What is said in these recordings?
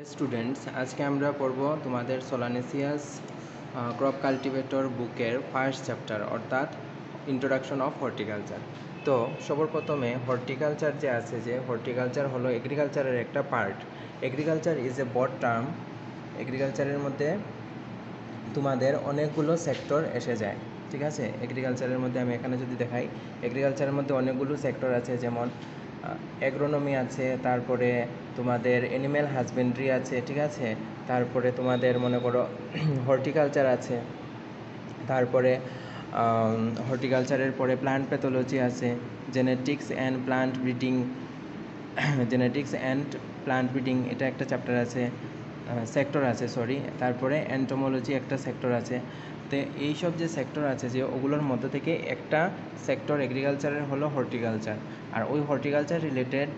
Students, আজকে আমরা পড়ব তোমাদের সোলানেসিয়াস ক্রপ কাল্টিভেটর বুকের ফার্স্ট চ্যাপ্টার অর্থাৎ ইন্ট্রোডাকশন অফ হর্টিকালচার। তো সর্বপ্রথমে হর্টিকালচার যে আছে, যে হর্টিকালচার হলো এগ্রিকালচারের একটা part. Agriculture is a broad term. এগ্রিকালচারের মধ্যে তোমাদের অনেকগুলো সেক্টর এসে যায়, ঠিক আছে। এগ্রিকালচারের মধ্যে আমি এখানে যদি দেখাই, এগ্রিকালচারের মধ্যে অনেকগুলো সেক্টর আছে, যেমন অ্যাগ্রোনমি আছে, তারপরে তোমাদের অ্যানিম্যাল হাজবেন্ড্রি আছে, ঠিক আছে। তারপরে তোমাদের মনে করো হর্টিকালচার আছে, তারপরে হর্টিকালচারের পরে প্লান্ট প্যাথোলজি আছে, genetics and plant breeding, genetics and plant breeding এটা একটা চ্যাপ্টার আছে, সেক্টর আছে, সরি। তারপরে এন্টোমোলজি একটা সেক্টর আছে। তো এইসব যে সেক্টর আছে, যে ওগুলোর মধ্যে থেকে একটা সেক্টর এগ্রিকালচারের হলো হর্টিকালচার। আর ওই হর্টিকালচার রিলেটেড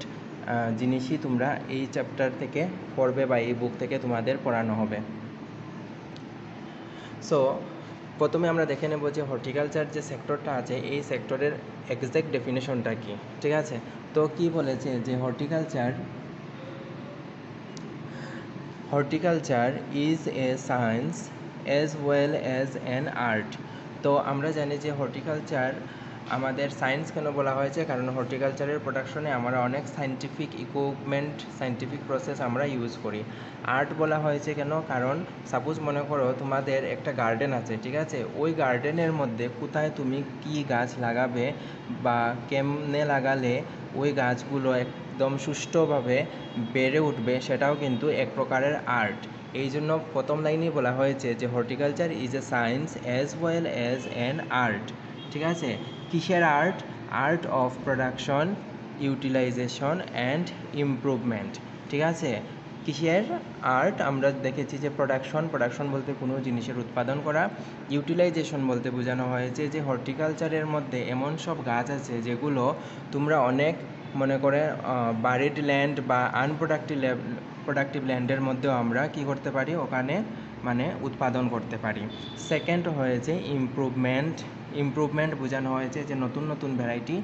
জিনিসই তোমরা এই চ্যাপ্টার থেকে পড়বে বা এই বুক থেকে তোমাদের পড়ানো হবে। সো প্রথমে আমরা দেখে নেব যে হর্টিকালচার যে সেক্টরটা আছে, এই সেক্টরের এক্স্যাক্ট ডেফিনেশনটা কী, ঠিক আছে। তো কি বলেছে যে horticulture is a science as well as an art. তো আমরা জানি যে হর্টিকালচার আমাদের সায়েন্স কেন বলা হয়েছে, কারণ হর্টিকালচারের প্রোডাকশনে আমরা অনেক সায়েন্টিফিক ইকুইপমেন্ট, সায়েন্টিফিক প্রসেস আমরা ইউজ করি। আর্ট বলা হয়েছে কেন, কারণ সাপোজ মনে করো তোমাদের একটা গার্ডেন আছে, ঠিক আছে। ওই গার্ডেনের মধ্যে কোথায় তুমি কি গাছ লাগাবে বা কেমনে লাগালে ওই গাছগুলো একদম সুষ্ঠুভাবে বেড়ে উঠবে, সেটাও কিন্তু এক প্রকারের আর্ট। এই জন্য প্রথম লাইনেই বলা হয়েছে যে horticulture is a science as well as an art, ঠিক আছে। কিসের art? Art of production, utilisation and improvement, ঠিক আছে। কিসের আর্ট? আমরা দেখেছি যে প্রোডাকশন বলতে কোনো জিনিসের উৎপাদন করা, ইউটিলাইজেশন বলতে বোঝানো হয়েছে যে হর্টিকালচারের মধ্যে এমন সব গাছ আছে যেগুলো তোমরা অনেক মনে করে বারিড ল্যান্ড বা প্রোডাক্টিভ ল্যান্ডের মধ্যেও আমরা কি করতে পারি, ওখানে মানে উৎপাদন করতে পারি। সেকেন্ড হয়েছে ইমপ্রুভমেন্ট বোঝানো হয়েছে যে নতুন নতুন ভ্যারাইটি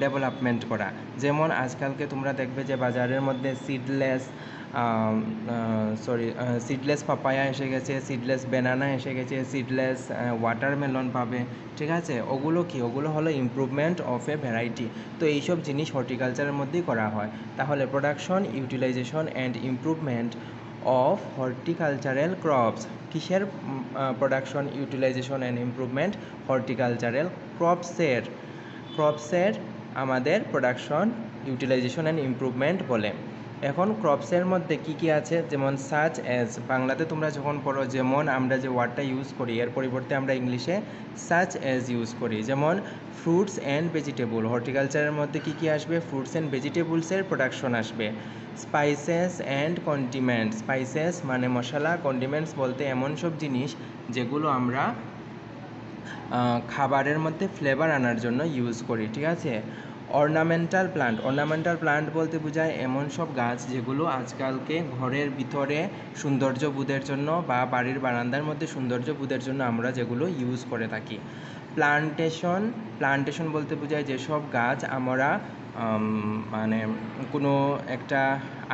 ডেভেলপমেন্ট করা। যেমন আজকালকে তোমরা দেখবে যে বাজারের মধ্যে সিডলেস পাপায়া এসে গেছে, সিডলেস ব্যানানা এসে গেছে, সিডলেস ওয়াটারমেলন পাবে, ঠিক আছে। ওগুলো হলো ইমপ্রুভমেন্ট অফ এ ভ্যারাইটি। তো এইসব জিনিস হর্টিকালচারের মধ্যেই করা হয়। তাহলে production, utilisation and improvement of horticultural crops. কিসের production, utilisation and improvement? Horticultural ক্রপসের আমাদের প্রোডাকশন, ইউটিলাইজেশন অ্যান্ড ইমপ্রুভমেন্ট বলে। এখন ক্রপসের মধ্যে কি কি আছে, যেমন সাচ অ্যাজ, বাংলাতে তোমরা যখন পড়ো যেমন আমরা যে ওয়ার্ডটা ইউজ করি এর পরিবর্তে আমরা ইংলিশে সাচ অ্যাজ ইউজ করি। যেমন ফ্রুটস অ্যান্ড ভেজিটেবল, হর্টিকালচারের মধ্যে কি কি আসবে? ফ্রুটস অ্যান্ড ভেজিটেবলসের প্রোডাকশন আসবে। স্পাইসেস অ্যান্ড কন্ডিমেন্টস, স্পাইসেস মানে মশলা, কন্ডিমেন্টস বলতে এমন সব জিনিস যেগুলো আমরা খাবারের মধ্যে ফ্লেভার আনার জন্য ইউজ করি, ঠিক আছে। অর্নামেন্টাল প্লান্ট বলতে বোঝায় এমন সব গাছ যেগুলো আজকালকে ঘরের ভিতরে সৌন্দর্য বোধের জন্য বা বাড়ির বারান্দার মধ্যে সৌন্দর্য বোধের জন্য আমরা যেগুলো ইউজ করে থাকি। প্লান্টেশন বলতে বোঝায় যেসব গাছ আমরা মানে কোনো একটা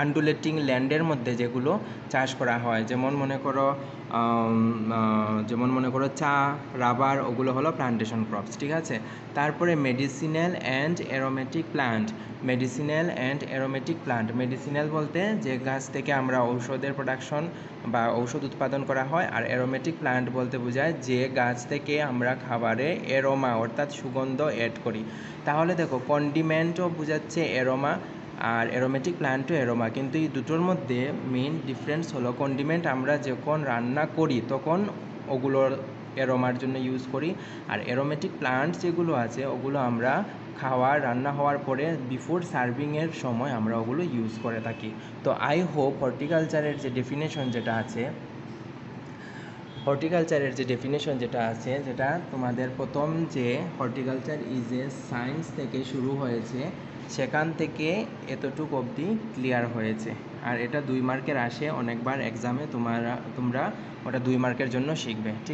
আন্ডুলেটিং ল্যান্ডের মধ্যে যেগুলো চাষ করা হয়, যেমন মনে করো চা, রাবার, ওগুলো হলো প্লান্টেশন ক্রপস, ঠিক আছে। তারপরে medicinal and aromatic plant, medicinal বলতে যে গাছ থেকে আমরা ঔষধের প্রোডাকশন বা ঔষধ উৎপাদন করা হয়। আর অ্যারোমেটিক প্লান্ট বলতে বোঝায় যে গাছ থেকে আমরা খাবারে অ্যারোমা অর্থাৎ সুগন্ধ অ্যাড করি। তাহলে দেখো, কন্ডিমেন্টও বোঝাচ্ছে অ্যারোমা আর অ্যারোমেটিক প্লান্টও অ্যারোমা, কিন্তু এই দুটোর মধ্যে মেইন ডিফারেন্স হলো কন্ডিমেন্ট আমরা যখন রান্না করি তখন ওগুলোর অ্যারোমার জন্য ইউজ করি, আর অ্যারোমেটিক প্লান্টস যেগুলো আছে ওগুলো আমরা রান্না হওয়ার পরে বিফোর সার্ভিংয়ের সময় আমরা ওগুলো ইউজ করে থাকি। তো আই হোপ হর্টিকালচারের যে ডেফিনেশন যেটা আছে, যেটা তোমাদের প্রথম যে হর্টিকালচার ইজ এ সায়েন্স থেকে শুরু হয়েছে, সেখান থেকে এতটুকু অবধি ক্লিয়ার হয়েছে। আর এটা 2 মার্কের আসে অনেকবার এক্সামে, তোমরা ওটা 2 মার্কের জন্য শিখবে, ঠিক।